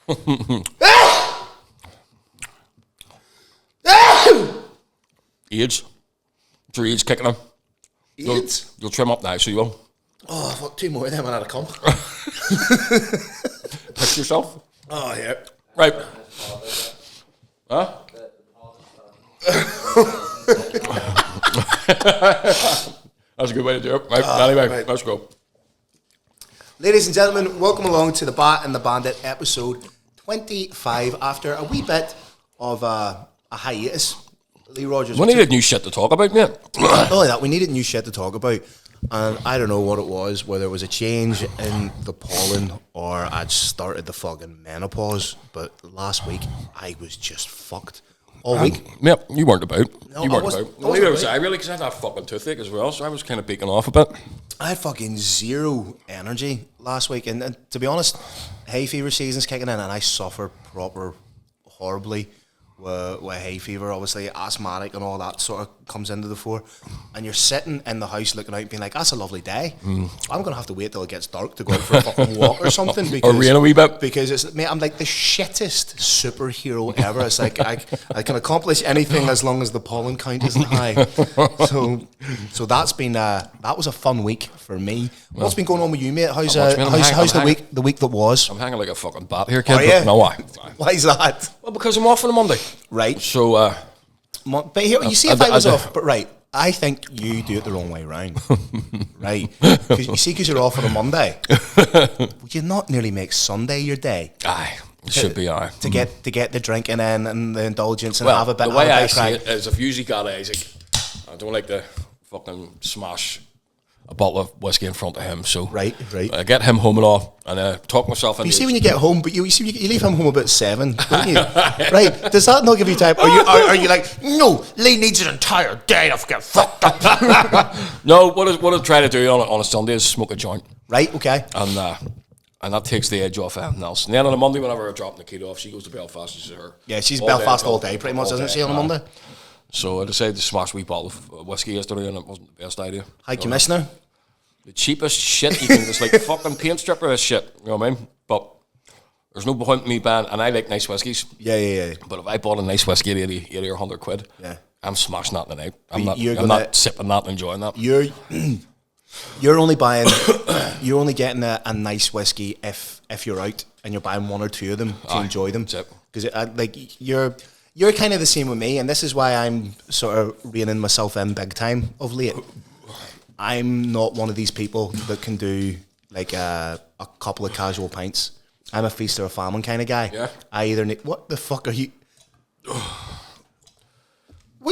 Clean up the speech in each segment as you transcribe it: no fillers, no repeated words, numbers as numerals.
AIDS. It's your AIDS kicking in. AIDS? You'll trim up now, so you will. Oh, fuck, 2 more of them and I'd come. Piss yourself. Oh, yeah. Right. Huh? That's a good way to do it. Right. Anyway, right. Let's go. Ladies and gentlemen, welcome along to the Bat and the Bandit episode 25 after a wee bit of a hiatus. Lee Rogers. We needed new shit to talk about, mate. Not only that, we needed new shit to talk about. And I don't know what it was, whether it was a change in the pollen or I'd started the fucking menopause. But last week, I was just fucked all week. Yep, you weren't about. No, you weren't I about. wasn't Neither was I, really, because I had that fucking toothache as well, so I was kind of beaking off a bit. I had fucking zero energy last week. And to be honest, hay fever season's kicking in and I suffer horribly with hay fever. Obviously, asthmatic and all that sort of comes into the fore. And you're sitting in the house looking out and being like, that's a lovely day. I'm going to have to wait till it gets dark to go out for a fucking walk or something. Because, or rain a wee bit. Because, mate, I'm like the shittest superhero ever. It's like I can accomplish anything as long as the pollen count isn't high. So that's been, that was a fun week for me. What's been going on with you, mate? How's the week that was? I'm hanging like a fucking bat here, kid. Are you? No, why? Why is that? Well, because I'm off on a Monday. Right. So, but here, you see if I was off, but right, I think you do it the wrong way round. Right. Because you see, because you're off on a Monday, would you not nearly make Sunday your day? Aye. It should be, aye. To get the drinking in and the indulgence and have a bit of the way I crack. see it is if you usually got Isaac, I don't like to fucking smash a bottle of whiskey in front of him, so Right. I get him home and all, and then talk myself into. You see when you get home, but you leave him home about 7, don't you? Right? Does that not give you time? Are you like, no, Lee needs an entire day to get fucked up? No, what I try to do on a Sunday is smoke a joint. Right. Okay. And that takes the edge off anything else. And then on a Monday, whenever I drop Nikita off, she goes to Belfast. She's her. Yeah, she's Belfast all day, pretty much, isn't she, on a Monday? So I decided to smash a wee bottle of whiskey yesterday, and it wasn't the best idea. High Commissioner. The cheapest shit you can, it's like fucking paint stripper of shit, you know what I mean? But there's no point in me buying, and I like nice whiskies. Yeah. But if I bought a nice whiskey at 80 or 100 quid, yeah, I'm smashing that tonight. I'm not sipping that and enjoying that. You're only getting a nice whiskey if you're out and you're buying one or two of them to enjoy them. Because like you're kind of the same with me, and this is why I'm sort of reining myself in big time of late. I'm not one of these people that can do like a couple of casual pints. I'm a feast or a famine kind of guy. Yeah. I either need. What the fuck are you? What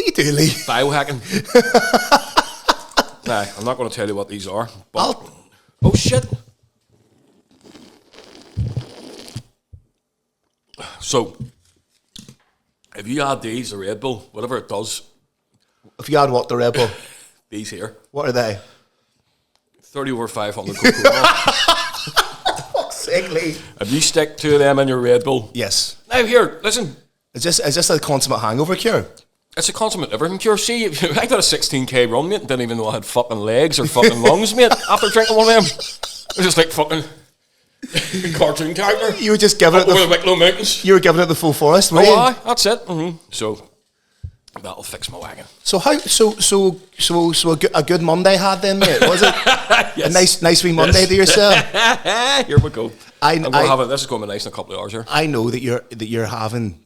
are you doing, Lee? Biohacking. Nah, I'm not going to tell you what these are. But oh shit. So, if you add these, a Red Bull, whatever it does. If you add what, the Red Bull? These here. What are they? 30 over 500 Coca-Cola. Fuck's sake, Lee. If you stick 2 of them in your Red Bull. Yes. Now here, listen. Is this a consummate hangover cure? It's a consummate everything cure. See, I got a 16k run, mate, and didn't even know I had fucking legs or fucking lungs, mate, after drinking one of them. It was just like fucking cartoon character. You were just giving it the Wicklow Mountains. You were giving it the full forest, weren't you? Aye, that's it. Mm-hmm. So that'll fix my wagon. So a good Monday had then, mate, was it? Yes. A nice wee Monday to yourself. Here we go. This is going to be nice in a couple of hours here. I know that you're having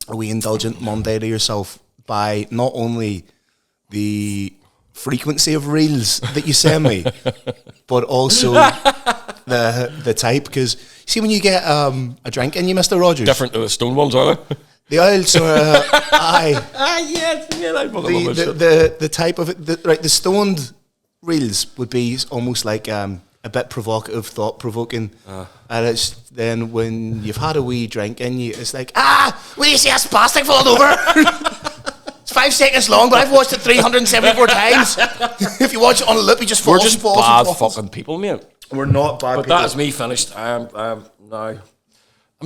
a wee indulgent Monday to yourself by not only the frequency of reels that you send me, but also the type. Because see, when you get a drink in you, Mr. Rogers, different to the stone ones, are they? The old sort of yes, the type of it. The stoned reels would be almost like a bit provocative, thought provoking, and it's then when you've had a wee drink in you, it's like will you see us plastic falling over? It's 5 seconds long, but I've watched it 374 times. If you watch it on a loop, you just fall. We're just bad fucking people, mate. We're not bad but people. That is me finished. I'm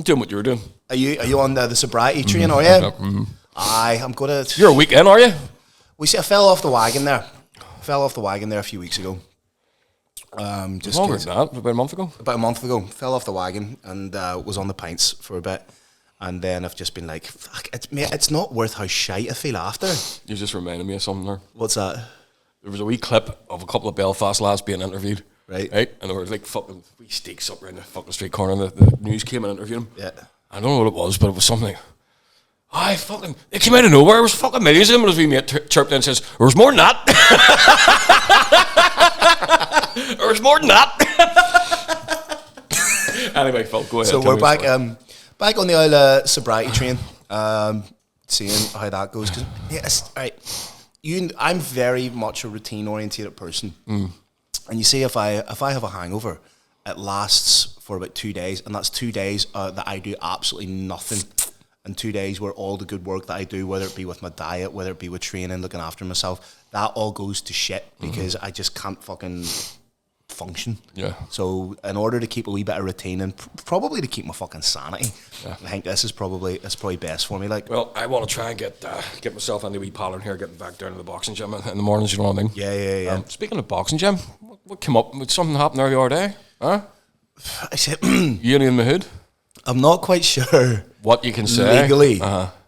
doing what you're doing. Are you on the sobriety train, are you? Mm-hmm. Aye, I'm gonna. You're a weekend, are you? I fell off the wagon there. A few weeks ago. Just Longer than that, about a month ago. about a month ago, fell off the wagon and was on the pints for a bit. And then I've just been like, fuck, it's not worth how shite I feel after. You just reminded me of something there. What's that? There was a wee clip of a couple of Belfast lads being interviewed. Right. And they were like fucking wee steaks up around the fucking street corner, and the news came and interviewed them. Yeah. I don't know what it was, but it was something. It came out of nowhere. It was fucking millions of them. And his wee mate chirped in and says, "There was more than that." There was more than that. Anyway, Phil, go ahead. So we're back back on the old sobriety train, seeing how that goes. Cause, right. I'm very much a routine-oriented person. And you see, if I have a hangover, it lasts for about 2 days, and that's 2 days that I do absolutely nothing. And 2 days where all the good work that I do, whether it be with my diet, whether it be with training, looking after myself, that all goes to shit because I just can't fucking function. Yeah. So in order to keep a wee bit of routine and probably to keep my fucking sanity, I think this is probably best for me. Like, well, I want to try and get myself into a wee pattern here, getting back down to the boxing gym in the mornings. You know what I mean? Yeah. Speaking of boxing gym, what came up? Something happened there the other day? Huh? I said, You in the hood? I'm not quite sure What you can say legally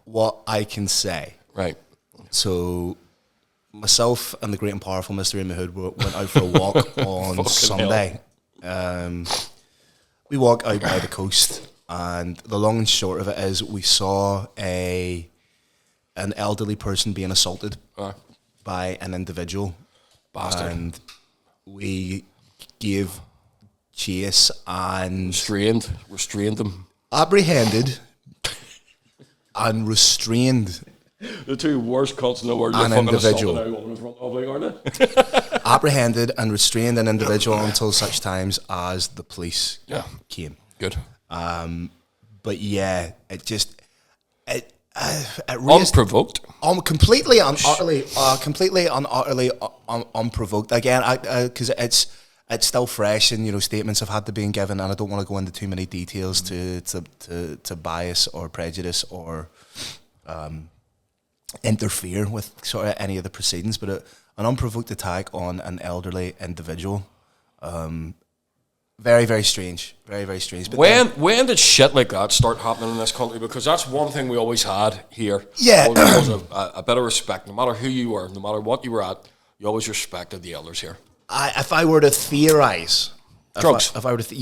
what I can say. Right. So myself and the great and powerful Mr. In the Hood went out for a walk on Sunday. We walk out by the coast, and the long and short of it is we saw an elderly person being assaulted by an individual. Bastard. And we gave chase and restrained them. apprehended and restrained The two worst cuts in the world. an individual. Aren't they? Apprehended and restrained an individual until such times as the police came. Good. But yeah, it just it raised Unprovoked. completely and utterly unprovoked. Again, because it's still fresh, and statements have had to be given, and I don't want to go into too many details to bias or prejudice or interfere with sort of any of the proceedings. But an unprovoked attack on an elderly individual, very, very strange, very, very strange. But when did shit like that start happening in this country? Because that's one thing we always had here. Yeah. There was a bit of respect, no matter who you were, no matter what you were at, you always respected the elders here. If I were to theorize, drugs. If I were to,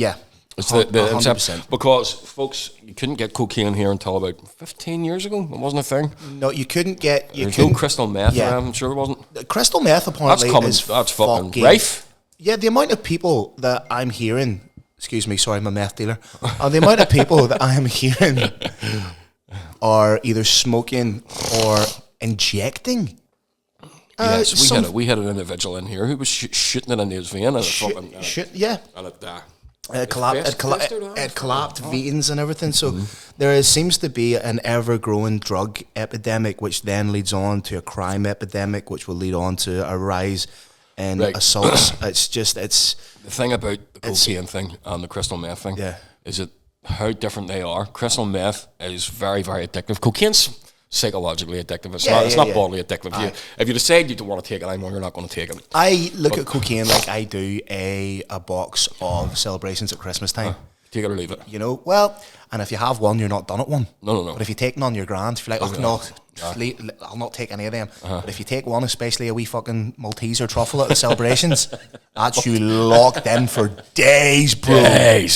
It's the 100%. Because, folks, you couldn't get cocaine here until about 15 years ago. It wasn't a thing. No, you couldn't get. There's no crystal meth around, I'm sure it wasn't. Crystal meth apparently That's fucking rife. Yeah, the amount of people that I'm hearing. Excuse me, sorry, I'm a meth dealer. The amount of people that I'm hearing are either smoking or injecting. Yes, we had an individual in here who was shooting it into his vein, and it collapsed veins and everything. So there seems to be an ever-growing drug epidemic, which then leads on to a crime epidemic, which will lead on to a rise in assaults. It's the thing about the cocaine thing and the crystal meth thing. Is it how different they are. Crystal meth is very, very addictive. Cocaine's psychologically addictive. It's not bodily addictive. If you decide you don't want to take it anymore, you're not going to take it. I look at cocaine like I do a box of celebrations at Christmas time. Take it or leave it. And if you have one, you're not done at one. No. But if you take none, you're grand. If you're like, I'll not take any of them. But if you take one, especially a wee fucking Malteser truffle at the celebrations, that's you locked in for days, bro.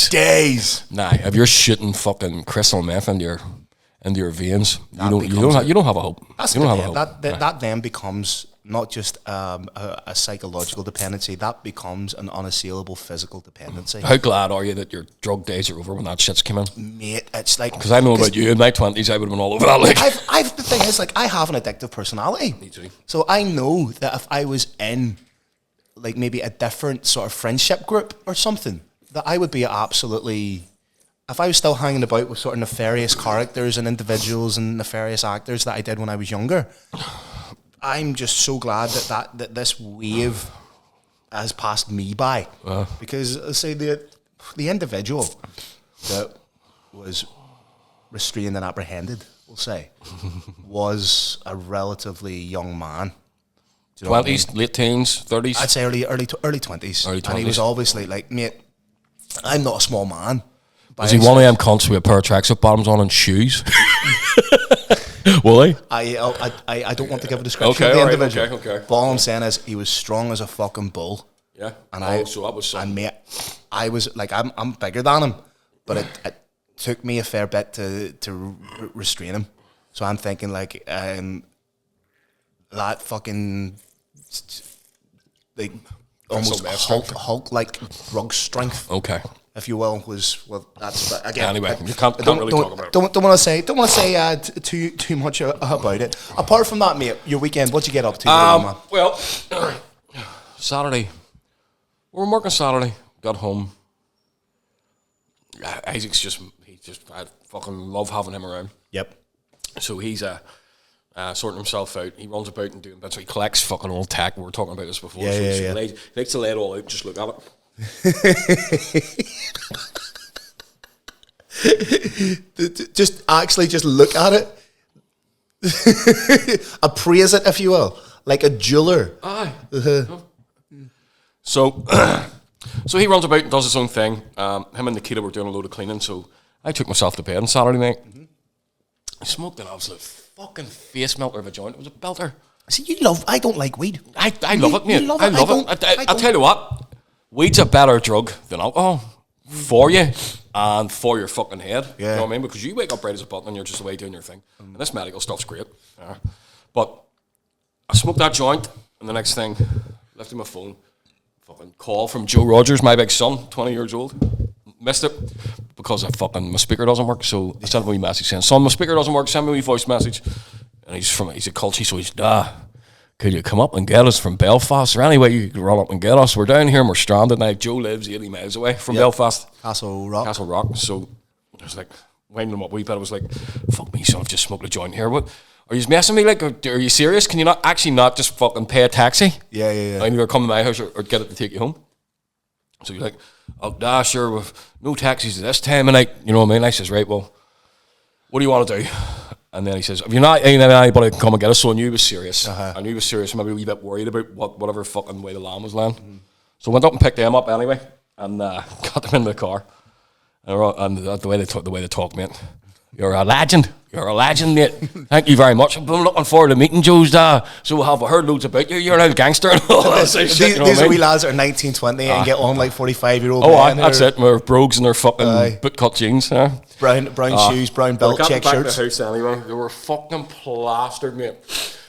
Days. Nah, if you're shooting fucking crystal meth into your veins, you don't have a hope. That then becomes not just a psychological dependency. That becomes an unassailable physical dependency. How glad are you that your drug days are over when that shit's come in? Mate, it's like... Because I know about you, in my 20s, I would have been all over that. Like. The thing is, I have an addictive personality. Me too. So I know that if I was in, like, maybe a different sort of friendship group or something, that I would be absolutely... If I was still hanging about with sort of nefarious characters and individuals and nefarious actors that I did when I was younger, I'm just so glad that this wave has passed me by. Because, let's say, the individual that was restrained and apprehended, we'll say, was a relatively young man. 20s, late teens, 30s? I'd say early 20s. Early 20s. And he was obviously like, mate, I'm not a small man. Was he one of them cunts with a pair of tracksuit bottoms on and shoes? Will he? I don't want to give a description of the individual. Okay. But all I'm saying is he was strong as a fucking bull. Yeah. And so that was something. And mate, I was like, I'm bigger than him, but it took me a fair bit to restrain him. So I'm thinking like that fucking like almost Hulk like drug strength. Okay. If you will, that's again. Anyway, you can't really talk about it. Don't want to say too much about it. Apart from that, mate, your weekend, what'd you get up to? Well, Saturday. We were working Saturday. Got home. Isaac's I fucking love having him around. Yep. So he's sorting himself out. He runs about and doing bits. So he collects fucking old tech. We were talking about this before. He likes to lay it all out. Just look at it. just look at it. Appraise it, if you will, like a jeweler. Aye. So he runs about and does his own thing. Him and Nikita were doing a load of cleaning, so I took myself to bed on Saturday night. I smoked an absolute fucking face melter of a joint. It was a belter. See, I don't like weed. I love it, mate. I love it. I'll tell you what. Weed's a better drug than alcohol for you and for your fucking head. Yeah. You know what I mean? Because you wake up right as a button and you're just away doing your thing. And this medical stuff's great. But I smoked that joint, and the next thing, lifted my phone, fucking call from Joe Rogers, my big son, 20 years old. Missed it because my speaker doesn't work. So I sent him a wee message saying, son, my speaker doesn't work, send me a wee voice message. And he's a culty, so he's, could you come up and get us from Belfast? Or any way you could run up and get us? We're down here and we're stranded now. Joe lives 80 miles away from Belfast. Castle Rock. So I was like, winding him up a wee bit. I was like, fuck me, son, I've just smoked a joint here. What? Are you messing me? Like, are you serious? Can you not just fucking pay a taxi? Yeah. And either come to my house or get it to take you home. So you're like, oh, sure, we've no taxis at this time of night. You know what I mean? I says, right, well, what do you want to do? And then he says, have you not anybody can come and get us? So I knew he was serious. I knew he was serious. Maybe a wee bit worried about whatever fucking way the lamb was laying. So I went up and picked them up anyway, and got them in the car. And the way they talk, mate. You're a legend, mate. Thank you very much. I've been looking forward to meeting Joe's dad. So I've heard loads about you. You're an old gangster and all that sort of shit. These are wee lads that are 19, 20 and get on like 45-year-old men. That's it. We're brogues in their fucking boot-cut jeans. Brown shoes, brown belt, check shirts. The house anyway. They were fucking plastered, mate.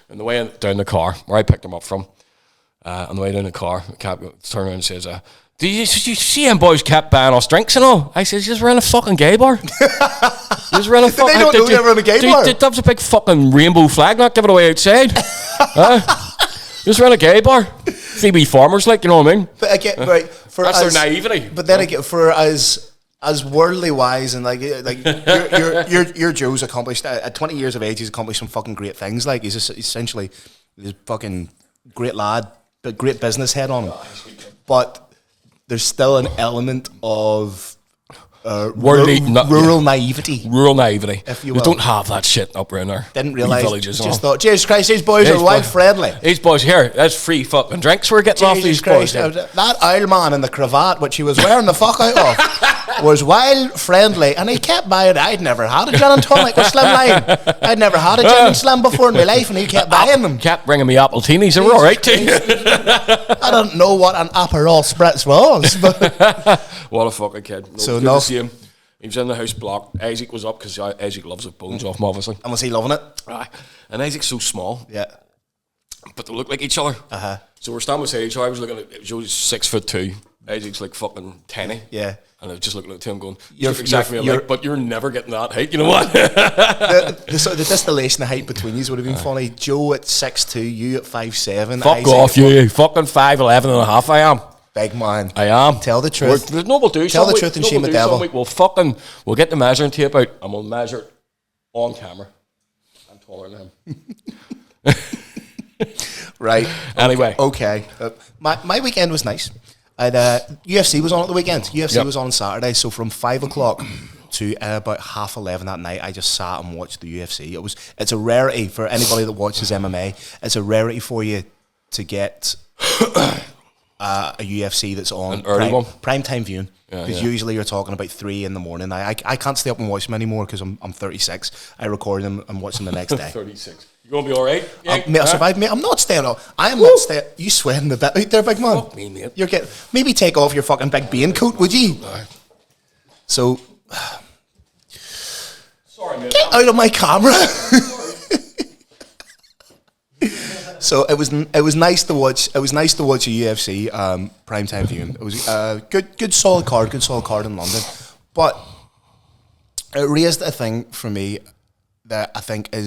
And the way down the car, where I picked them up from, on the way down the car, the cab turned around and says, did you see them boys kept buying us drinks and all? I said, you just ran a fucking gay bar. You just ran a fucking... They don't know you're in a gay bar. That was a big fucking rainbow flag, not give it away outside. Just ran a gay bar. Phoebe farmers, like, you know what I mean? But again, that's their naivety. But then again, for as worldly wise and like your Joe's accomplished at 20 years of age, he's accomplished some fucking great things. Like he's essentially this fucking great lad, but great business head on him. But there's still an element of rural naivety. Rural naivety. If you will. We don't have that shit up around there. Didn't realise. Just thought, Jesus Christ, these boys are wild friendly. These boys here, that's free fucking drinks we're getting off these boys. That old man in the cravat, which he was wearing the fuck out of, was wild friendly, and he kept buying. I'd never had a gin and tonic with Slim Line. I'd never had a gin and Slim before in my life, and he kept buying them. Kept bringing me apple teenies, and we're all right too. I don't know what an Aperol Spritz was, but what a fucking kid. No, so no. He was in the house block. Isaac was up because Isaac loves the bones off him, obviously. And was he loving it? Right. And Isaac's so small. Yeah. But they look like each other. So we're standing beside each other. I was looking at Joe's 6'2". Isaac's like fucking 10. Yeah. And I was just looking at him going, you're exactly alike, but you're never getting that height. You know what? the distillation of height between you would have been funny. Joe at 6'2", you at 5'7". Fuck Isaac off, you. Fucking 5'11" and a half I am. Big man. I am. Tell the truth. We'll do Tell the truth and shame the devil. We'll get the measuring tape out and we'll measure it on camera. I'm taller than him. Right. Anyway. Okay. My weekend was nice. UFC was on at the weekend. UFC was on Saturday. So from 5 o'clock to about 11:30 that night, I just sat and watched the UFC. It's a rarity for anybody that watches MMA. It's a rarity for you to get a UFC that's on an early prime time viewing. Because usually you're talking about 3 in the morning. I can't stay up and watch them anymore because I'm 36. I record them and watch them the next day. 36. You gonna be all right? Yeah, mate, I'll survive, mate. I'm not staying up. I am not staying. You sweating a bit out there, big man? Fuck me, mate. You're getting. Maybe take off your fucking big bean coat, would you? No. So. Sorry, mate. Get out of my camera. So it was nice to watch. It was nice to watch a UFC primetime viewing. It was good solid card in London, but it raised a thing for me that I think I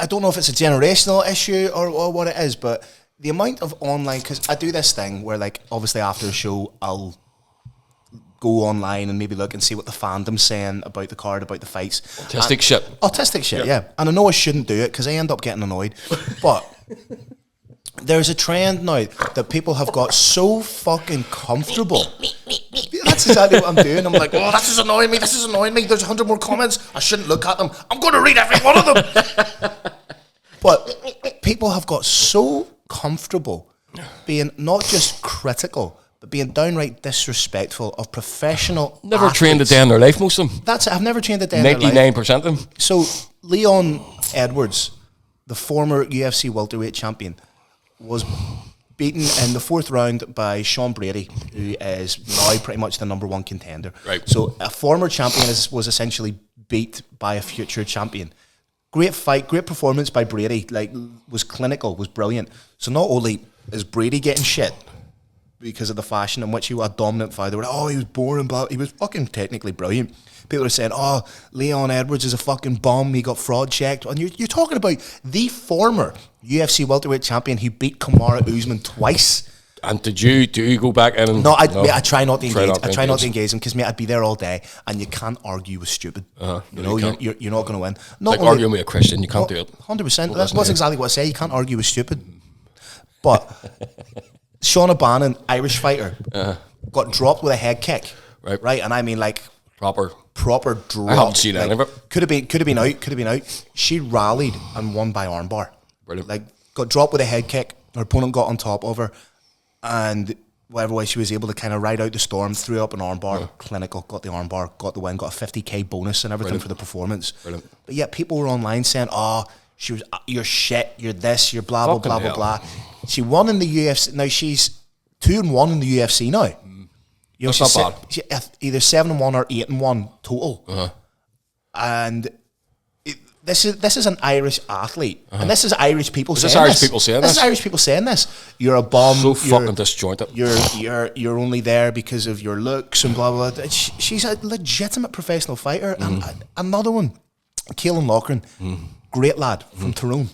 don't know if it's a generational issue or what it is, but the amount of online, because I do this thing where, like, obviously after a show I'll go online and maybe look and see what the fandom's saying about the card, about the fights. Autistic shit, yeah. And I know I shouldn't do it because I end up getting annoyed. But there's a trend now that people have got so fucking comfortable. That's exactly what I'm doing. I'm like, oh, this is annoying me. There's 100 more comments. I shouldn't look at them. I'm going to read every one of them. But people have got so comfortable being not just critical, but being downright disrespectful of professional Never athletes. trained a day in their life, most of them. That's it. I've never trained a day in their life. 99% of them. So, Leon Edwards, the former UFC welterweight champion, was beaten in the 4th round by Sean Brady, who is now pretty much the number 1 contender. Right. So, a former champion was essentially beat by a future champion. Great fight, great performance by Brady. Like, was clinical, was brilliant. So, not only is Brady getting shit because of the fashion in which he was a dominant fighter. They were like, oh, he was boring, but he was fucking technically brilliant. People are saying, oh, Leon Edwards is a fucking bum, he got fraud checked. And you're talking about the former UFC welterweight champion who beat Kamaru Usman twice. And do you go back in and... No, mate, I try not to engage. I try not to engage him because, mate, I'd be there all day and you can't argue with stupid. You know, you're not going to win. Not like arguing with a Christian, you can't do it. 100%. That's exactly what I say. You can't argue with stupid. But... Sean O'Bannon, Irish fighter, got dropped with a head kick. Right? And I mean, like, proper drop. I haven't seen any of it. Could have been out. She rallied and won by armbar. Brilliant. Like, got dropped with a head kick. Her opponent got on top of her, and whatever way she was able to kind of ride out the storm, threw up an armbar, clinical, got the armbar, got the win, got a 50k bonus and everything for the performance. Brilliant. But yet people were online saying, oh, she was, you're shit, you're this, you're blah, fucking blah, blah, blah, blah. She won in the UFC. Now she's 2-1 in the UFC now. You know, that's not bad. She, either 7-1 or 8-1 total. And this is an Irish athlete, and this is Irish people saying this. This is Irish people saying this. You're a bum. So fucking disjointed. You're only there because of your looks and blah blah blah. She's a legitimate professional fighter. And another one, Caelan Loughran, great lad from Tyrone,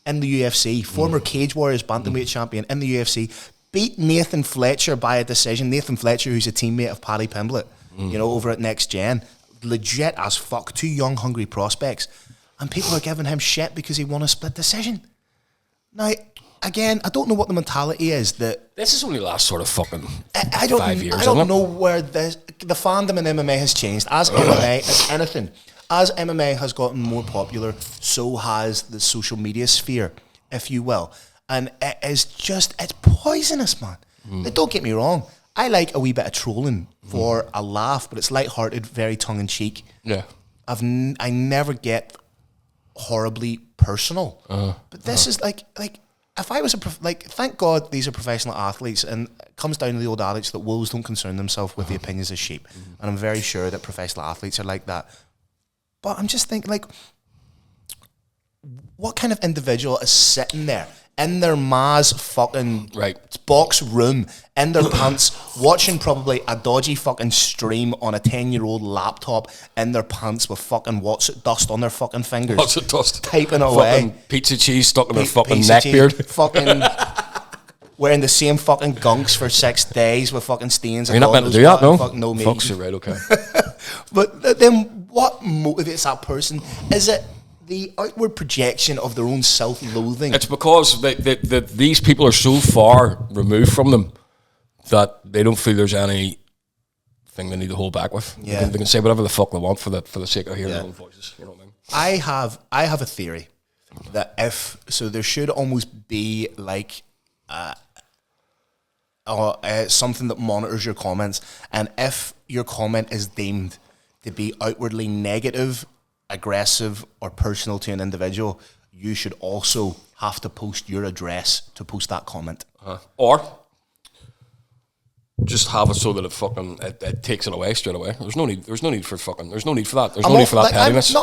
in the UFC, former Cage Warriors bantamweight champion in the UFC, beat Nathan Fletcher by a decision. Nathan Fletcher, who's a teammate of Paddy Pimblett, you know, over at Next Gen, legit as fuck. 2 young, hungry prospects. And people are giving him shit because he won a split decision. Now, again, I don't know what the mentality is that... This is only last sort of fucking 5 years, I don't know where the fandom in MMA has changed. As MMA, as anything, as MMA has gotten more popular, so has the social media sphere, if you will. And it is just, it's poisonous, man. Now, don't get me wrong. I like a wee bit of trolling for a laugh, but it's lighthearted, very tongue-in-cheek. Yeah. I never get horribly personal, but this is like if I was thank God these are professional athletes, and it comes down to the old adage that wolves don't concern themselves with the opinions of sheep, and I'm very sure that professional athletes are like that. But I'm just thinking, like, what kind of individual is sitting there in their ma's fucking box room, in their pants, watching probably a dodgy fucking stream on a 10-year-old laptop, in their pants with fucking what's it dust on their fucking fingers. What's it dust? Typing away. Fucking pizza cheese stuck in their fucking neckbeard. Fucking wearing the same fucking gunks for 6 days with fucking stains. You're not meant to do that, no? No, mate. Fucks, you're right, okay. But then what motivates that person? Is it the outward projection of their own self-loathing? It's because these people are so far removed from them that they don't feel there's anything they need to hold back with. Yeah. They can say whatever the fuck they want for the sake of hearing their own voices. You know what I mean? I have a theory that there should almost be like something that monitors your comments, and if your comment is deemed to be outwardly negative, aggressive, or personal to an individual, you should also have to post your address to post that comment. Or just have it so that it takes it away straight away. There's no need for that. There's no need for that pettiness.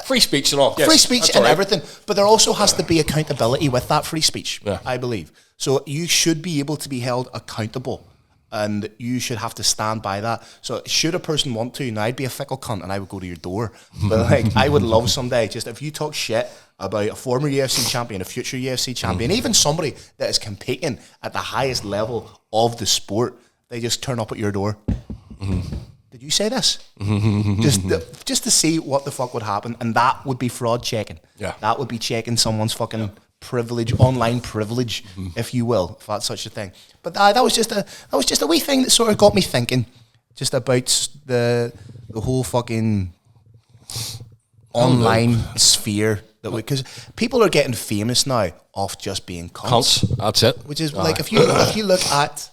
Free speech and all. Free speech and everything. But there also has to be accountability with that free speech, I believe. So you should be able to be held accountable, and you should have to stand by that. So should a person want to, now I'd be a fickle cunt and I would go to your door. But like, I would love someday, just if you talk shit about a former UFC champion, a future UFC champion, even somebody that is competing at the highest level of the sport, they just turn up at your door. Did you say this? just to see what the fuck would happen, and that would be fraud checking. That would be checking someone's fucking privilege, online privilege, if you will, if that's such a thing. But that was just a wee thing that sort of got me thinking, just about the whole fucking online sphere. Because people are getting famous now off just being cunts. That's it. Which is like, if you look at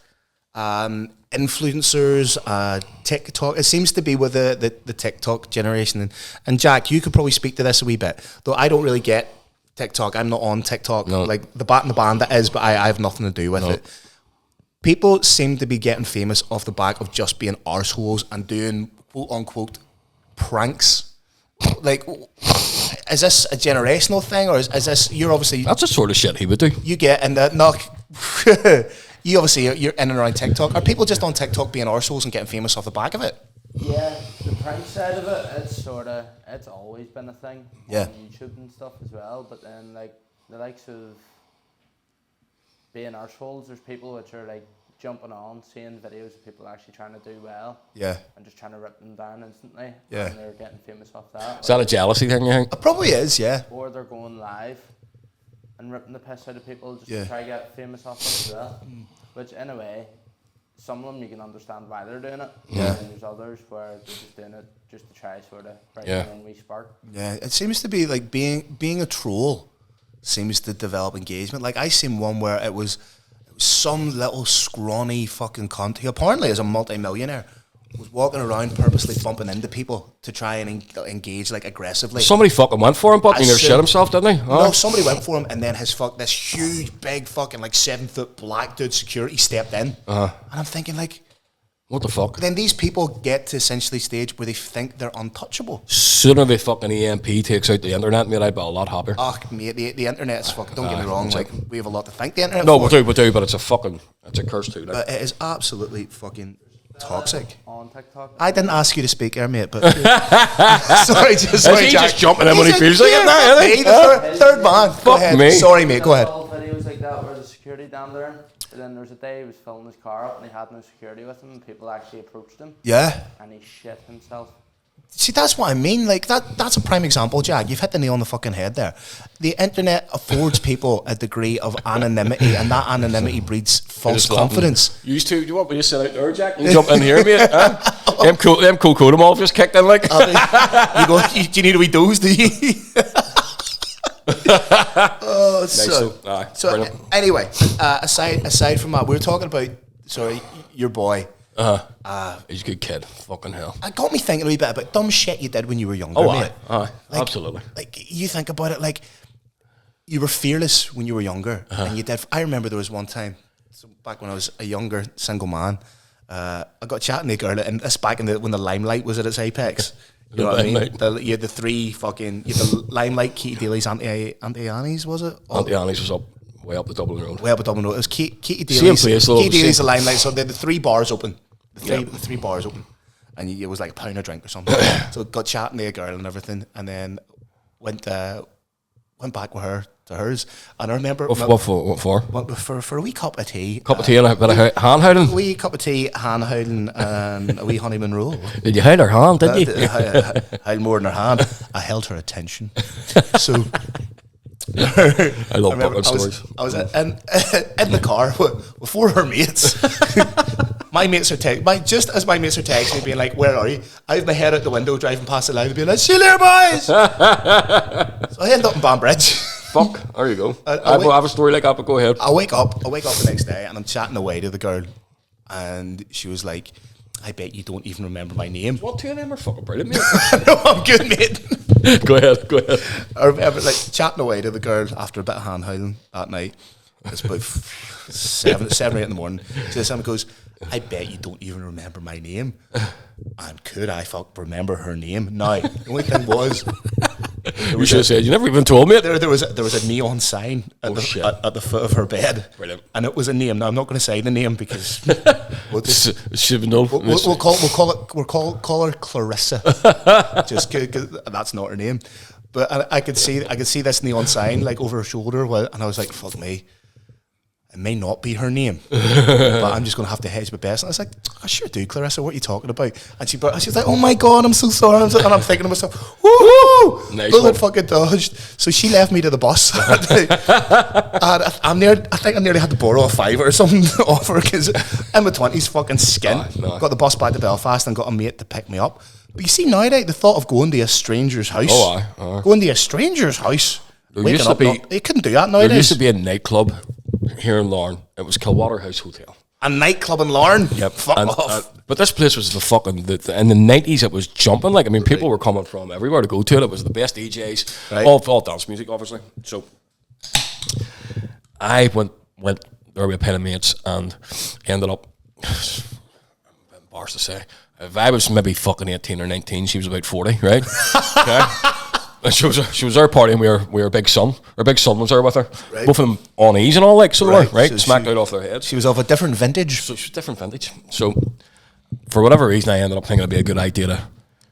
influencers, TikTok, it seems to be with the TikTok generation. And Jack, you could probably speak to this a wee bit, though I don't really get TikTok. I'm not on TikTok. No. Like the bat and the band that is, but I have nothing to do with it. People seem to be getting famous off the back of just being arseholes and doing quote unquote pranks. Like, is this a generational thing, or is this, you're obviously... That's the sort of shit he would do. You get, and you obviously, you're in and around TikTok. Are people just on TikTok being arseholes and getting famous off the back of it? Yeah, the prank side of it, it's always been a thing on YouTube and stuff as well, but then, like, the likes of being arseholes, there's people which are, like, jumping on, seeing videos of people actually trying to do well, and just trying to rip them down instantly, and they're getting famous off that. Is that a jealousy thing, you think? It probably is, yeah. Or they're going live and ripping the piss out of people just to try to get famous off it as well. Which, in a way, some of them you can understand why they're doing it, and there's others where they're just doing it just to try sort of write their own wee spark. Yeah, it seems to be like being a troll seems to develop engagement. Like, I seen one where it was some little scrawny fucking cunt who apparently is a multi-millionaire, was walking around purposely bumping into people to try and engage, like, aggressively. Somebody fucking went for him, but he never shit himself, didn't he? No, somebody went for him, and then this huge, big fucking, like, 7-foot black dude security stepped in. And I'm thinking, like, what the fuck? Then these people get to essentially stage where they think they're untouchable. Sooner the fucking EMP takes out the internet, mate, I'd be a lot happier. Oh, mate, the internet's fucking, don't get me wrong, like, we have a lot to thank the internet for. No, we do, but it's a curse too. Like. But it is absolutely fucking toxic. On TikTok. I didn't ask you to speak there, mate, but... sorry, Jack. Just jumping in when he feels like it now, isn't he? Third man. Go ahead. Me. Sorry, mate, go ahead. Videos like that where the security down there. And then there was a day he was filling his car up and he had no security with him, and people actually approached him. Yeah. And he shit himself. See, that's what I mean. Like, that's a prime example, Jack. You've hit the nail on the fucking head there. The internet affords people a degree of anonymity, and that anonymity breeds false confidence. Do you want me to sit out there, Jack? You jump in here, mate. Them cool them all just kicked in, like. Do you need a wee dose, do you? So anyway, aside from that, we were talking about your boy. He's a good kid. Fucking hell. It got me thinking a wee bit about dumb shit you did when you were younger, mate. Absolutely. Like, you think about it, like, you were fearless when you were younger, and you did. I remember there was one time, back when I was a younger single man, I got chatting to a girl, and this back when the limelight was at its apex. You know what I mean? You had the three fucking... You had the Limelight, Katie Daly's, Auntie Annie's, was it? Auntie Annie's was up, way up the Dublin Road. Way up the Dublin Road. It was Katie Daly's. Same place, Katie Daly's, the Limelight. So they had the three bars open. The three bars open. And it was like a pound of drink or something. So got chatting to a girl and everything. And then went back with her to hers. And I remember... What for? For a wee cup of tea. Cup of tea and a bit of hand-holding? A wee cup of tea, hand-holding, and a wee honeymoon roll. Did you hold her hand, did you? I held more than her hand. I held her attention. So... I love bucket stories. I was in the car with four of her mates. my mates are just as my mates are texting me being like, where are you? I have my head out the window driving past the line being like, see you later, boys. So I end up in Banbridge. Fuck, there you go. I have a story like that, but go ahead. I wake up the next day and I'm chatting away to the girl, and she was like, I bet you don't even remember my name. What, two of them are fucking brilliant, mate? No, I'm good, mate. Go ahead. I remember like chatting away to the girl after a bit of hand holding that night. It's about 7 or 8 in the morning. So someone goes, I bet you don't even remember my name. And could I remember her name? No. The only thing was, you should have said, you never even told me it. There was a neon sign at the foot of her bed. Brilliant. And it was a name. Now I'm not going to say the name because we'll call her Clarissa. Just because that's not her name. But I could see this neon sign like over her shoulder, and I was like, fuck me. It may not be her name, but I'm just going to have to hedge my bets. And I was like, I sure do, Clarissa, what are you talking about? And she was like, oh my God, I'm so sorry. And I'm thinking to myself, woo! Nice bullet fucking dodged. So she left me to the bus. And I think I nearly had to borrow a £5 or something off her because in my 20s, fucking skint. No. Got the bus back to Belfast and got a mate to pick me up. But you see now, the thought of going to a stranger's house. Going to a stranger's house. There used to be, you couldn't do that nowadays. There used to be a nightclub here in Larne. It was Kilwater House Hotel. A nightclub in Larne? Yep. Fuck off. But this place was in the 90s, it was jumping. Like, I mean, people were coming from everywhere to go to it. It was the best DJs. Right. All dance music, obviously. So I went there with a pen of mates and ended up, I'm embarrassed to say, if I was maybe fucking 18 or 19, she was about 40, right? Okay. And she was there partying. We were big son. Her big son was there with her. Right. Both of them on ease and all, like, so right. Right? So smacked out off their heads. She was of a different vintage. So she was different vintage. So for whatever reason, I ended up thinking it'd be a good idea to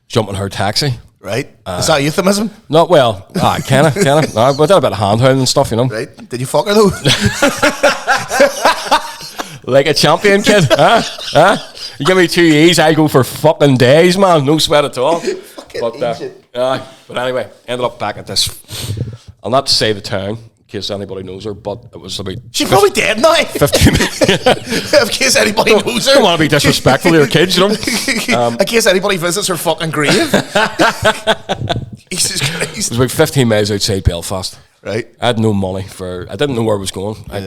jump in her taxi. Right. Is that euphemism? Not well. Kinda. No, but that about hand holding and stuff, you know. Right. Did you fuck her though? Like a champion, kid. Huh? You give me 2 E's, I go for fucking days, man. No sweat at all. But anyway, ended up back at this. I'll not say the town in case anybody knows her, but it was about. She's probably dead now. 15 in case anybody knows her. Don't want to be disrespectful to your kids, you know. In case anybody visits her fucking grave. Jesus Christ. It was about 15 miles outside Belfast. Right. I had no money I didn't know where I was going. I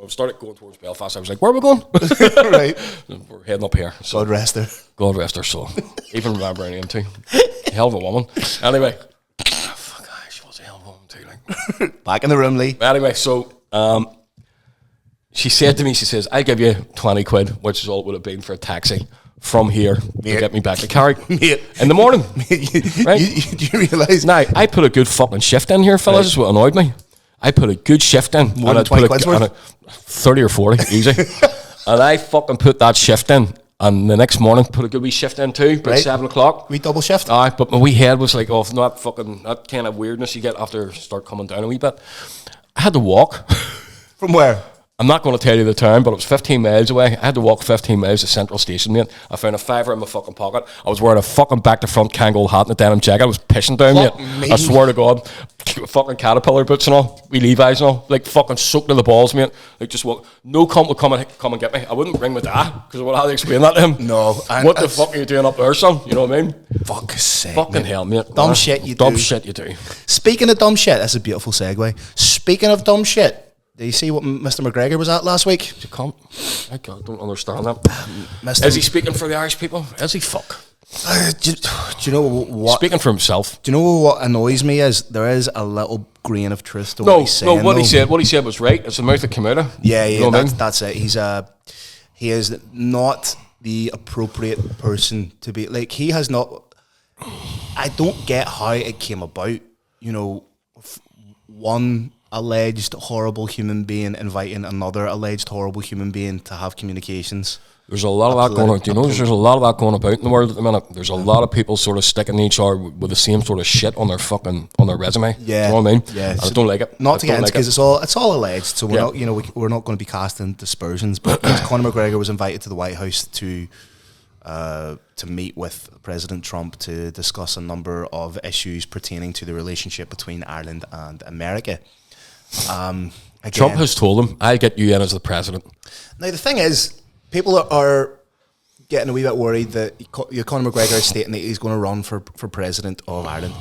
started going towards Belfast. I was like, where are we going? Right. We're heading up here. So, God rest her. God rest her soul. Even remember her name too. Hell of a woman. Anyway. She was a hell of a woman too. Like. Back in the room, Lee. Anyway, so she said to me, she says, I'll give you 20 quid, which is all it would have been for a taxi from here to get me back to Carrick in the morning. Right? Do you realise? Now, I put a good fucking shift in here, fellas. Right. Is what annoyed me. I put a good shift in. More than 20 quid's worth? 30 or 40, easy. And I fucking put that shift in. And the next morning, put a good wee shift in too, about 7 o'clock. Wee double shift? But my wee head was like, oh, that kind of weirdness you get after start coming down a wee bit. I had to walk. From where? I'm not going to tell you the town, but it was 15 miles away. I had to walk 15 miles to Central Station, mate. I found a £5 in my fucking pocket. I was wearing a fucking back-to-front Kangol hat and a denim jacket. I was pissing down, mate. I swear to God. Fucking Caterpillar boots and all. Wee Levi's and all. Like, fucking soaked to the balls, mate. Like, just walk. No cunt would come and get me. I wouldn't bring my dad, because I would have to explain that to him. No. What the fuck are you doing up there, son? You know what I mean? Fuck's sake, fucking hell, mate. Dumb shit you do. Dumb shit you do. Speaking of dumb shit, that's a beautiful segue. Speaking of dumb shit, do you see what Mr. McGregor was at last week? You can't. I don't understand that. Is he speaking for the Irish people? Is he fuck? Do you know what? Speaking for himself. Do you know what annoys me is there is a little grain of truth to what he's saying. No, what he said was right. It's the mouth that came out of. Yeah, you know that's it. He is not the appropriate person to be. Like, he has not. I don't get how it came about. You know, one alleged horrible human being inviting another alleged horrible human being to have communications. There's a lot of that going on. Do you know there's a lot of that going about in the world at the minute? There's a lot of people sort of sticking each other with the same sort of shit on their resume. Yeah. Do you know what I mean? Yeah. I don't like it. Not to get into, because it's all alleged, so we're not, you know, we're not going to be casting dispersions, but Conor McGregor was invited to the White House to meet with President Trump to discuss a number of issues pertaining to the relationship between Ireland and America. Trump has told him, I'll get you in as the president. Now, the thing is, people are getting a wee bit worried that Conor McGregor is stating that he's going to run for president of Ireland.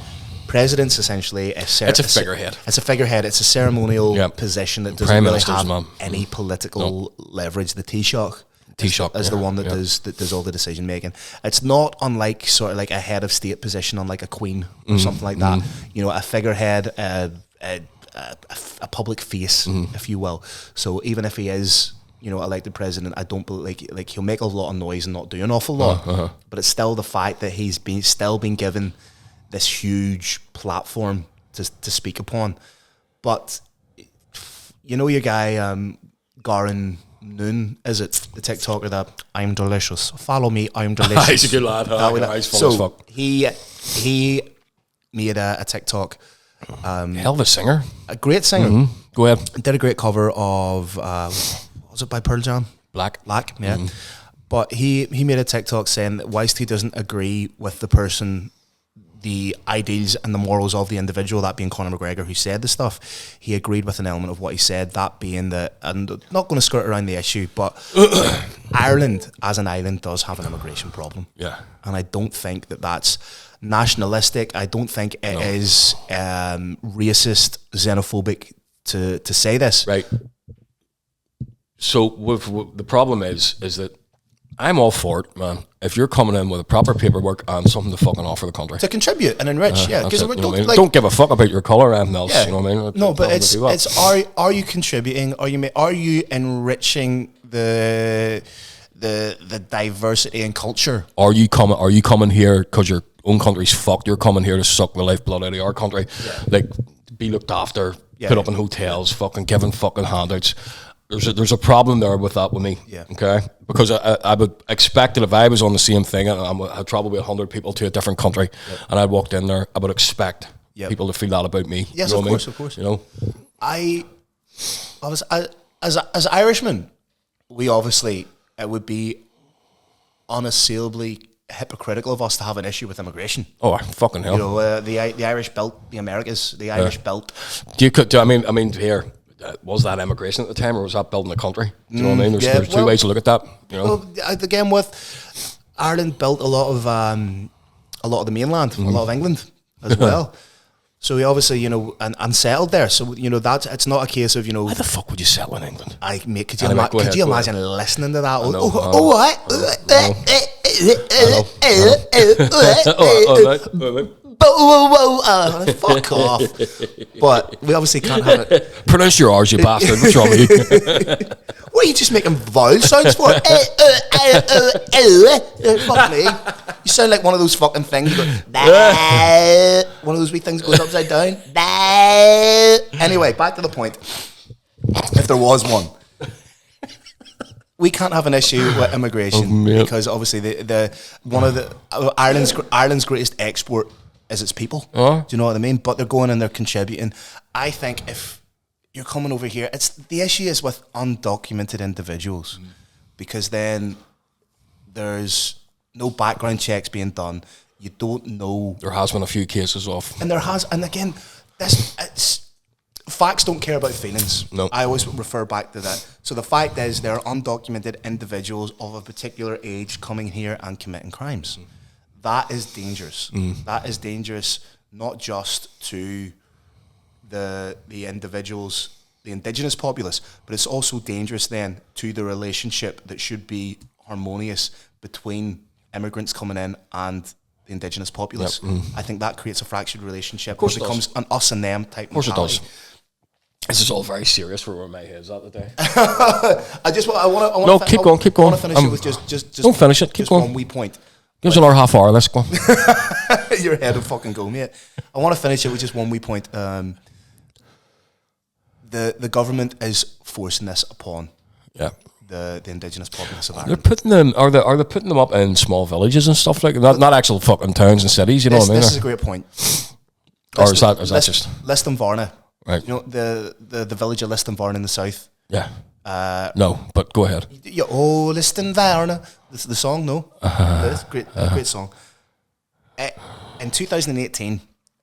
President's essentially it's a figurehead. It's a figurehead. It's a ceremonial position that doesn't really have any political leverage. The Taoiseach is the one that does all the decision making. It's not unlike sort of like a head of state position on like a queen or something like that. You know, a figurehead, a public face, if you will. So even if he is, you know, elected president, I don't believe like he'll make a lot of noise and not do an awful lot. But it's still the fact that he's still been given this huge platform to speak upon. But you know your guy Garin Noon, is it the TikToker that I'm delicious? Follow me, I'm delicious. He's a good lad. So he made a TikTok. Hell of a singer, a great singer. Go ahead. Did a great cover of was it by Pearl Jam? Black, yeah. But he made a TikTok saying that whilst he doesn't agree with the person, the ideals and the morals of the individual, that being Conor McGregor who said the stuff, he agreed with an element of what he said, that being that, and I'm not going to skirt around the issue, but Ireland as an island does have an immigration problem. Yeah. And I don't think that that's nationalistic. I don't think it is racist, xenophobic to say this. Right. So the problem is that I'm all for it, man. If you're coming in with a proper paperwork and something to fucking offer the country, to contribute and enrich, because don't give a fuck about your colour or anything else. Yeah. You know what I mean? No, but it's are you contributing? Are you enriching the diversity and culture? Are you coming here because your own country's fucked? You're coming here to suck the lifeblood out of our country, like be looked after, put up in hotels, fucking giving fucking handouts. There's a problem there with that with me, okay? Because I would expect that if I was on the same thing, and I had probably 100 people to a different country, and I walked in there, I would expect people to feel that about me. Yes, you know of course. You know, I was as Irishmen, we obviously, it would be unassailably hypocritical of us to have an issue with immigration. Oh, fucking hell! You know, the Irish built the Americas. The Irish built. I mean here. Was that immigration at the time, or was that building a country? Do you know what I mean? There's two ways to look at that. You know, again, with Ireland built a lot of the mainland, a lot of England as well. So we obviously, you know, and settled there. So you know, it's not a case of, you know, why the fuck would you settle in England? Could you imagine listening to that? Fuck off. But we obviously can't have it. Pronounce your R's, you bastard. What's wrong with you? What are you just making vowel sounds for? Fuck me. You sound like one of those fucking things. One of those wee things goes upside down. Anyway, back to the point. If there was one. We can't have an issue with immigration because obviously the one of the Ireland's greatest export is its people. Do you know what I mean? But they're going and they're contributing. I think if you're coming over here, the issue is with undocumented individuals, because then there's no background checks being done. You don't know. There has been a few cases of, and again, facts don't care about feelings. No. I always refer back to that. So the fact is, there are undocumented individuals of a particular age coming here and committing crimes. That is dangerous. That is dangerous not just to the individuals, the indigenous populace, but it's also dangerous then to the relationship that should be harmonious between immigrants coming in and the indigenous populace. I think that creates a fractured relationship. It becomes an us and them type. Of course mentality. It does. This is all very serious for where my head's at today. Keep going. I want to finish it with just don't finish it. Keep going. One wee point. Give us another half hour. Let's go. Your head will fucking go, mate. I want to finish it with just one wee point. The government is forcing this upon the indigenous populace of Ireland. They're putting them. Are they putting them up in small villages and stuff like that? Not actual fucking towns and cities. You know what I mean? This is a great point. Or is that just Liston Varna? Right. You know the village of Liston Varna in the south. Yeah. No, but go ahead. Liston Varna. This is the song, no? It's a great song. In 2018,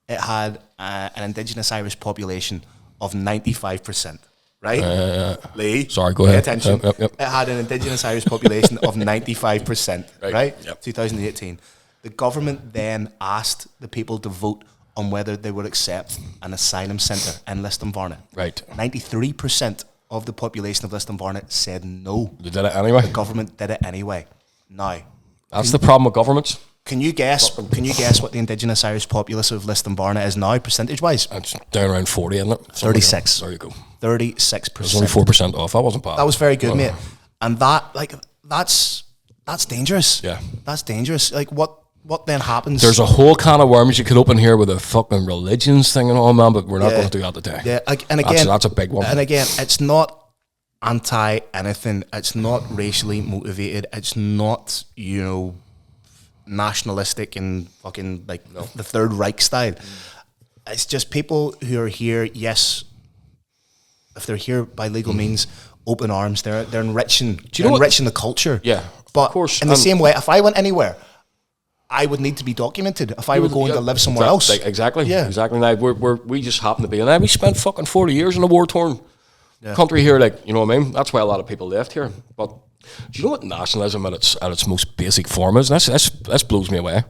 it had an indigenous Irish population of 95%, right? Lee, sorry, go pay ahead. attention. Yep. It had an Indigenous Irish population of 95%, right? Yep. 2018. The government then asked the people to vote on whether they would accept an asylum centre in Listonvarna. Right. 93% of the population of Listonvarna said no. They did it anyway. The government did it anyway. Now, that's the problem with governments. Can you guess what the Indigenous Irish populace of Listonvarna is now, percentage-wise? It's down around 40, isn't it? 36. There you go. 36%. It's only 4% off. That wasn't bad. That was very good, mate. And that's dangerous. Yeah. That's dangerous. Like, what then happens? There's a whole can of worms you could open here with a fucking religions thing and all, man, but we're not going to do that today. Yeah, and again... That's a big one. And again, it's not anti-anything. It's not racially motivated. It's not, nationalistic and fucking the Third Reich style. It's just people who are here. Yes, if they're here by legal means, open arms. They're enriching. They're enriching the culture. Yeah, but of course. In the same way, if I went anywhere, I would need to be documented. If I were going to live somewhere else, exactly. Yeah, exactly. Now we just happen to be, and we spent fucking 40 years in a war-torn country here. You know what I mean? That's why a lot of people left here, but. Do you know what nationalism at its most basic form is? This blows me away.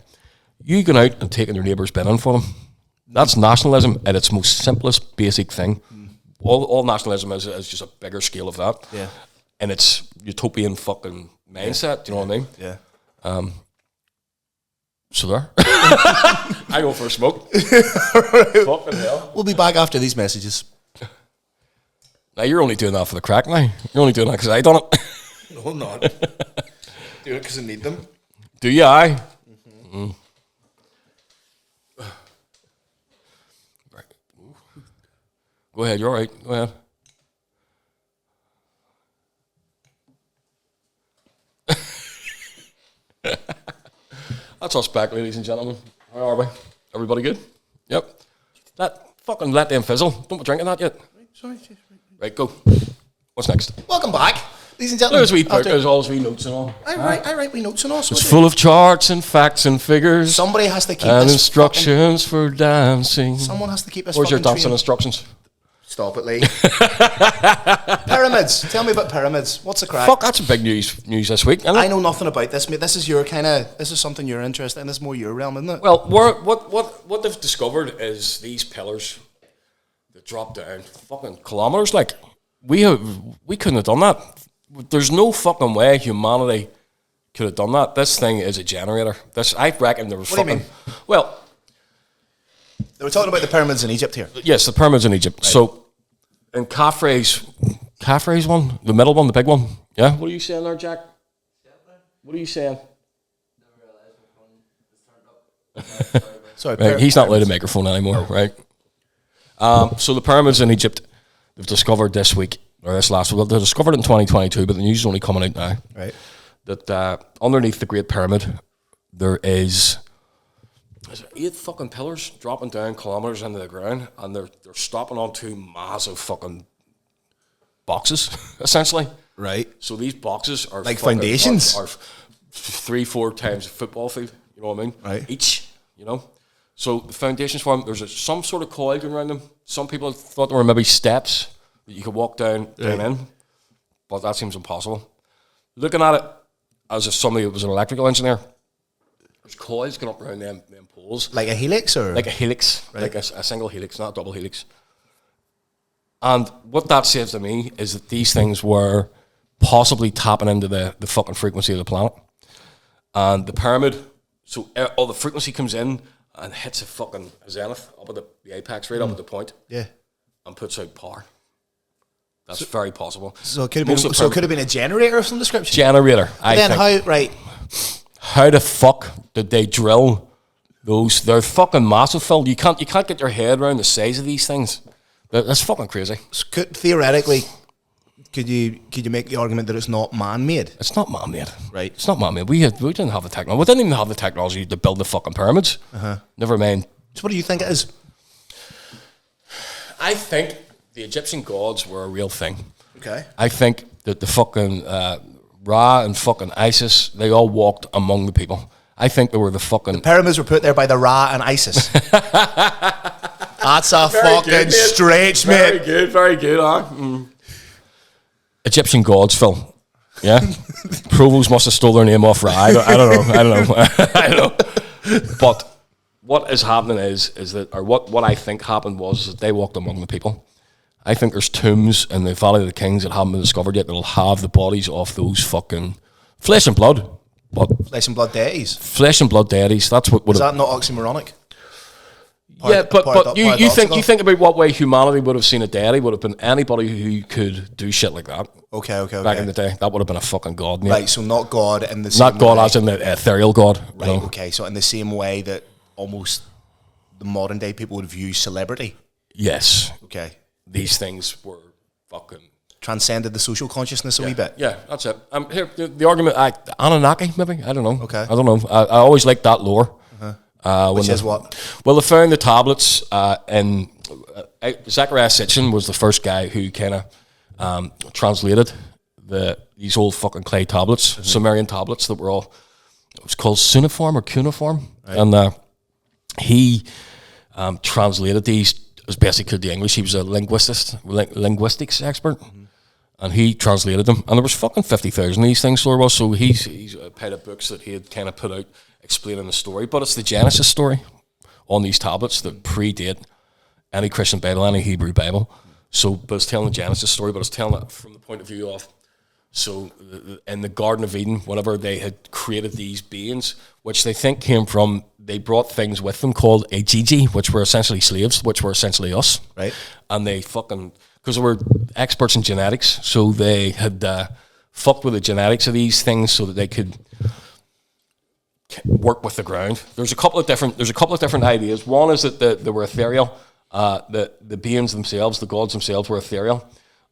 You going out and taking your neighbour's bin in for them. That's nationalism at its most simplest basic thing. All nationalism is just a bigger scale of that. Yeah. And it's utopian fucking mindset. Do you know what I mean? Yeah. So there. I go for a smoke. Fucking hell. We'll be back after these messages. Now you're only doing that for the crack now. You're only doing that because I done it. No, I'm not. Do it because I need them. Do you? Aye. Mm-hmm. Right. Go ahead. You're all right. Go ahead. That's us back, ladies and gentlemen. How are we? Everybody good? Yep. Let them fizzle. Don't be drinking that yet. Sorry. Right, go. What's next? Welcome back. Ladies and gentlemen, there's all wee notes and all. I write wee notes and all. It's full of charts and facts and figures. Somebody has to keep and instructions for dancing. Someone has to keep this. Where's your dancing instructions? Stop it, Lee. Pyramids. Tell me about pyramids. What's the crack? Fuck, that's a big news this week. I know nothing about this, mate. This is your this is something you're interested in. This is more your realm, isn't it? Well, what they've discovered is these pillars that drop down fucking kilometers. Like we couldn't have done that. There's no fucking way humanity could have done that. This thing is a generator. I reckon there was what fucking... do you mean? Well... They were talking about the pyramids in Egypt here. Yes, the pyramids in Egypt. Right. So, in Khafre's one, the middle one, the big one. Yeah? What are you saying there, Jack? What are you saying? Never realised my phone is turned up. Sorry, right, he's not allowed a microphone anymore, right? So the pyramids in Egypt, they've discovered this week, or this last week, they discovered it in 2022, but the news is only coming out now. Right. That underneath the Great Pyramid, there is 8 fucking pillars dropping down kilometers into the ground, and they're stopping on 2 massive fucking boxes, essentially. Right. So these boxes are like foundations? Are 3-4 times a football field, you know what I mean? Right. Each, So the foundations for them, there's some sort of coil going around them. Some people thought there were maybe steps that you could walk down in, but that seems impossible. Looking at it as if somebody was an electrical engineer, there's coils going up around them poles. Like a helix, or? Like a helix, right. Like a single helix, not a double helix. And what that says to me is that these things were possibly tapping into the fucking frequency of the planet. And the pyramid, so all the frequency comes in and hits a fucking zenith up at the apex, right up at the point. Yeah. And puts out power. That's very possible. So it could have been a generator of some description? Generator, I think. Then how the fuck did they drill those? They're fucking massive, Phil. You can't get your head around the size of these things. That's fucking crazy. Theoretically, could you make the argument that it's not man-made? It's not man-made. Right. It's not man-made. We didn't have the technology. We didn't even have the technology to build the fucking pyramids. Never mind. So what do you think it is? I think the Egyptian gods were a real thing. Okay. I think that the fucking Ra and fucking Isis, they all walked among the people. I think they were the fucking... The pyramids were put there by the Ra and Isis. That's a fucking stretch, mate. Very good, huh? Egyptian gods, Phil. Yeah, Provost must have stole their name off Rye. I don't know. I don't know. But what is happening is that, or what I think happened was that they walked among the people. I think there's tombs in the Valley of the Kings that haven't been discovered yet that'll have the bodies of those fucking flesh and blood. But flesh and blood deities. Flesh and blood deities. That's what. Is that not oxymoronic? But you think about what way humanity would have seen a deity. Would have been anybody who could do shit like that. Okay. Back in the day, that would have been a fucking god, mate. Right, so not God in the same not God way. as in the ethereal god. Right. Okay, so in the same way that almost the modern day people would view celebrity. Yes. Okay. These things were fucking transcended the social consciousness a wee bit. Yeah, that's it. Here the argument. Anunnaki, maybe. I don't know. Okay. I don't know. I always liked that lore. Which is what? Well, they found the tablets in Zechariah Sitchin was the first guy who kind of translated these old fucking clay tablets, Sumerian tablets that were all, it was called cuneiform, right. And he translated these as best he could to English. He was a linguistics expert. And he translated them, and there was fucking 50,000 of these things. So there was. So he's paid of books that he had kind of put out explaining the story, but it's the Genesis story on these tablets that predate any Christian Bible, any Hebrew Bible. So, but it's telling the Genesis story, but it's telling it from the point of view of, so in the Garden of Eden, whenever they had created these beings, which they think came from, they brought things with them called Agigi, which were essentially slaves, which were essentially us. Right. And they fucking, because they were experts in genetics, so they had fucked with the genetics of these things so that they could work with the ground. There's a couple of different ideas. One is that they were ethereal. The beings themselves, the gods themselves, were ethereal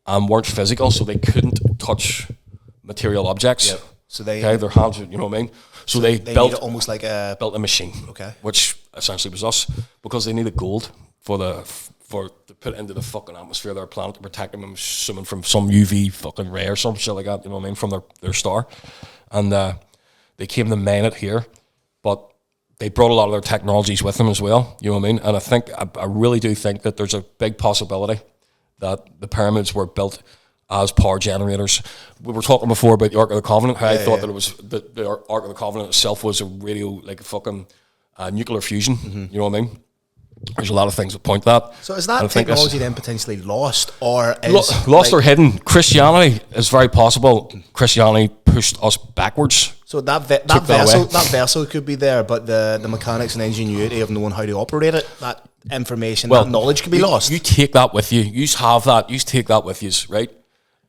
and weren't physical, so they couldn't touch material objects. Yep. So they their hands, you know what I mean. So they built almost like built a machine. Okay. Which essentially was us, because they needed gold to put into the fucking atmosphere of their planet to protect them, I'm assuming, from some UV fucking ray or some shit like that, you know what I mean, from their star. And they came to mine it here, but they brought a lot of their technologies with them as well, you know what I mean? And I really do think that there's a big possibility that the pyramids were built as power generators. We were talking before about the Ark of the Covenant, how I thought that it was the Ark of the Covenant itself was a like a fucking nuclear fusion, you know what I mean? There's a lot of things that point to that. So is that technology then potentially lost, or lost or hidden? Christianity is very possible. Christianity pushed us backwards. So that vessel could be there, but the mechanics and ingenuity of knowing how to operate it, that information, that knowledge could be lost. You take that with you. You have that. You take that with you, right?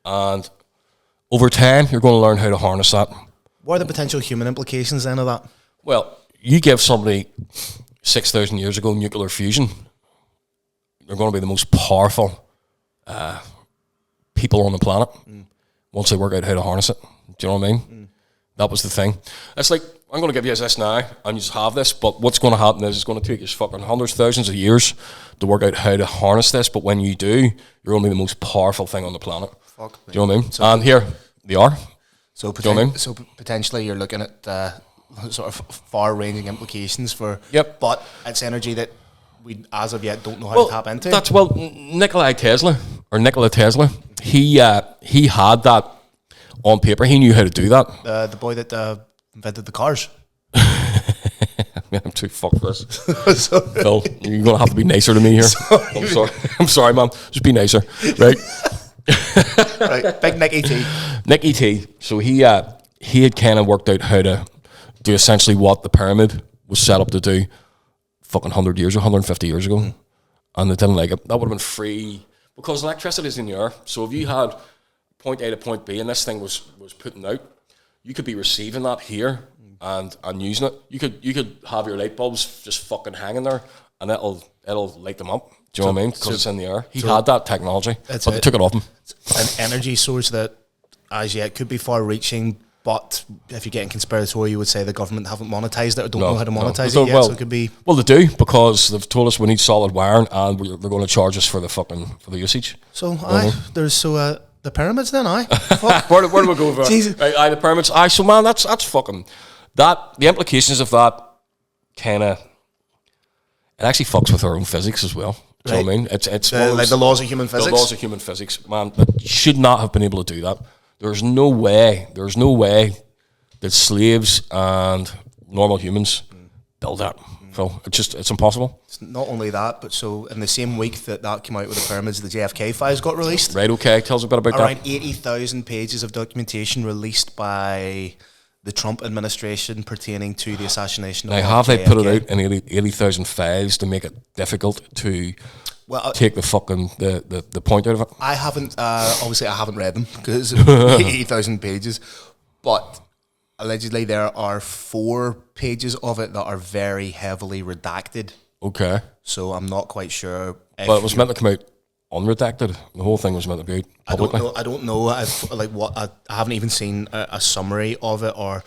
And over time, you're going to learn how to harness that. What are the potential human implications then of that? Well, you give somebody 6,000 years ago nuclear fusion, they're going to be the most powerful people on the planet once they work out how to harness it. Do you know what I mean? That was the thing. It's like, I'm going to give you this now, and you just have this, but what's going to happen is it's going to take you fucking hundreds, thousands of years to work out how to harness this, but when you do, you're going to be the most powerful thing on the planet. Fuck. Do you know what I mean? So, and here, they are. So, potentially you're looking at sort of far-ranging implications for... Yep. But it's energy that we, as of yet, don't know how to tap into. Nikola Tesla, he had that on paper. He knew how to do that. The boy that invented the cars. I'm too fucked for this. Phil, you're going to have to be nicer to me here. I'm sorry, man. Just be nicer, right? Right, big Nicky T. Nicky T. So he had kind of worked out how to do essentially what the pyramid was set up to do fucking 100 years or 150 years ago. And they didn't like it. That would have been free, because electricity is in the air. So if you had point A to point B and this thing was putting out, you could be receiving that here and using it. You could have your light bulbs just fucking hanging there, and it'll light them up. Do you know what I mean? Because it's in the air. He had that technology, but they took it off him. An energy source that, as yet, could be far-reaching, but if you're getting conspiratorial, you would say the government haven't monetized it or don't know how to monetize it yet. So it could be. Well, they do, because they've told us we need solid wiring, and they're going to charge us for the usage. So the pyramids then, where do we go with that? Right, the pyramids. So man, that's fucking that. The implications of that kind of, it actually fucks with our own physics as well. Do you know what I mean? It's like the laws of human physics. The laws of human physics, man. You should not have been able to do that. There's no way that slaves and normal humans build that. So it's impossible. It's not only that, but so in the same week that came out with the pyramids, the JFK files got released. Right, okay. Tell us a bit about that. Around 80,000 pages of documentation released by the Trump administration pertaining to the assassination of JFK. Have they put it out in 80,000 files to make it difficult to take the fucking the point out of it? I haven't, obviously I haven't read them because 80,000 pages, but allegedly there are 4 pages of it that are very heavily redacted. Okay. So I'm not quite sure. But it was meant to come out unredacted. The whole thing was meant to be out publicly. I don't know. I haven't even seen a summary of it, or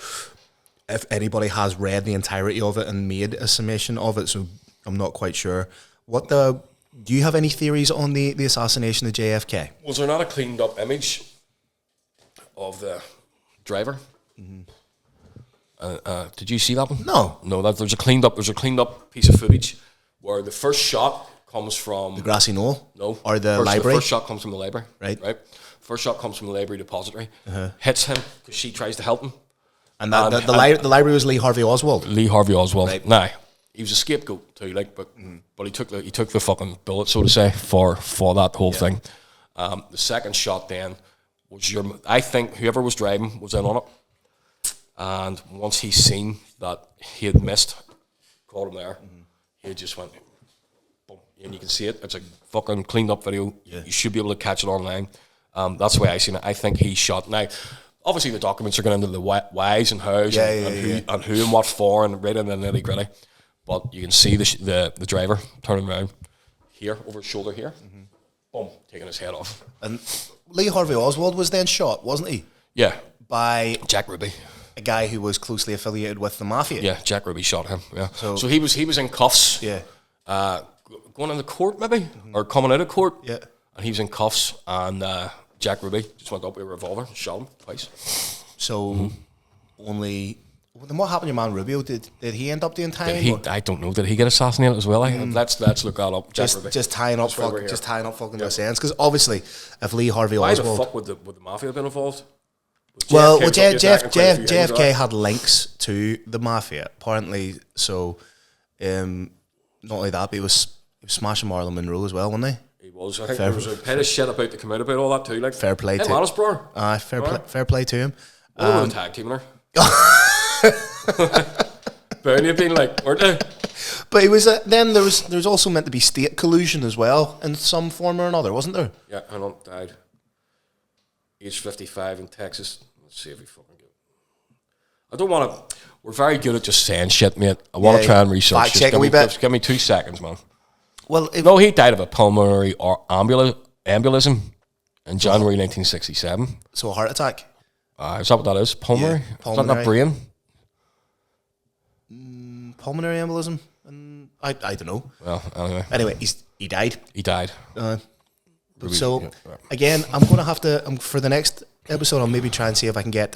if anybody has read the entirety of it and made a summation of it. So I'm not quite sure. Do you have any theories on the assassination of JFK? Was there not a cleaned up image of the driver? Mm-hmm. Did you see that one? No. There's a cleaned up piece of footage where the first shot comes from the grassy knoll. No, or the library. The first shot comes from the library. Right. First shot comes from the library depository. Hits him because she tries to help him. And the library was Lee Harvey Oswald. Right. Now he was a scapegoat too, but he took the fucking bullet, so to say, for that whole thing. The second shot then was I think whoever was driving was in on it. And once he seen that he had missed, caught him there, he just went, boom, and you can see it. It's a fucking cleaned up video. Yeah. You should be able to catch it online. That's the way I seen it. I think he shot. Now, obviously the documents are going into the whys and hows and who and what for and right in the nitty gritty. But you can see the driver turning around here, over his shoulder here, boom, taking his head off. And Lee Harvey Oswald was then shot, wasn't he? Yeah. By Jack Ruby. A guy who was closely affiliated with the mafia. Yeah, Jack Ruby shot him. Yeah. So he was in cuffs. Yeah. Going into court maybe or coming out of court. Yeah. And he was in cuffs, and Jack Ruby just went up with a revolver, and shot him twice. So only. Then what happened to your man Rubio? Did he end up doing time? I don't know. Did he get assassinated as well? Let's look that up. Jack Ruby. Just tying up fucking loose ends. Because obviously, if Lee Harvey Oswald, why the fuck would the mafia have been involved? JFK had links to the mafia, apparently. So, not only that, but he was smashing Marilyn Monroe as well, wasn't he? He was. I think there was a pile of shit about to come out about all that too. Like fair play to him. Honest, bro. Fair play to him. What were the tag teaming her? Bernie had been like, weren't they? But it was then there was also meant to be state collusion as well in some form or another, wasn't there? Yeah, I know. Died. Age 55 in Texas. Let's see if we fucking get. I don't want to. We're very good at just saying shit, mate. I want to try and research. Fact check a wee bit. Give me 2 seconds, man. Well, no, he died of a pulmonary or embolism in January 1967. So a heart attack. Is that what that is? Pulmonary? Yeah, pulmonary. Is that not brain? Pulmonary embolism? I don't know. Well, anyway, he died. He died. So again, I'm going to have to for the next episode, I'll maybe try and see if I can get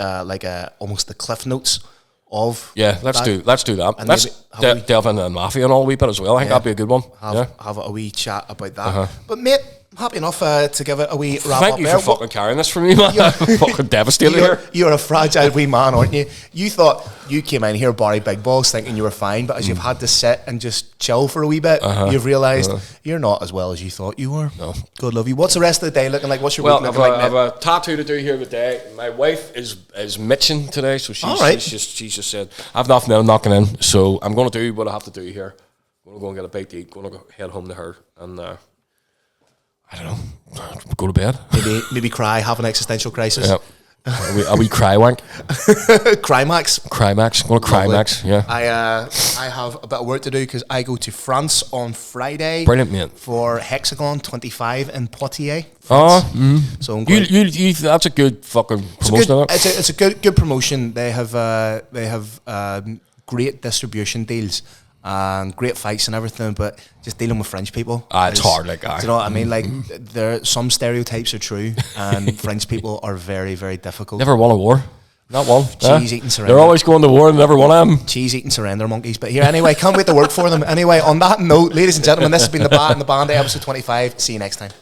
almost the cliff notes of. Yeah, let's do that. And let's delve into the mafia and all a wee bit as well. I think that'd be a good one. Have a wee chat about that. But mate, I'm happy enough to give it a wee wrap up. Thank you for fucking carrying this for me, man. I'm fucking devastated here. You're a fragile wee man, aren't you? You thought you came in here, Barry Big Balls, thinking you were fine, but as you've had to sit and just chill for a wee bit, you've realised you're not as well as you thought you were. No. God love you. What's the rest of the day looking like? What's your week looking like? I have a tattoo to do here today. My wife is mitching today, so she's just said, I've nothing now knocking in, so I'm going to do what I have to do here. I'm going to go and get a bite to eat, going to head home to her, and I don't know, go to bed. Maybe cry, have an existential crisis. Yeah. Are we cry wank? Crymax. Going to Crymax, yeah. I have a bit of work to do because I go to France on Friday. Brilliant, mate. For Hexagon 25 in Poitiers. So I'm you that's a good fucking promotion. It's a good promotion. They have great distribution deals. And great fights and everything, but just dealing with French people, it's hard. Do you know what I mean? Like, some stereotypes are true, and French people are very, very difficult. Never won a war. Not one. Cheese eating surrender. They're always going to war and never one of them. Cheese eating surrender monkeys. But here, anyway, can't wait to work for them. Anyway, on that note, ladies and gentlemen, this has been the Bat and the Band, episode 25. See you next time.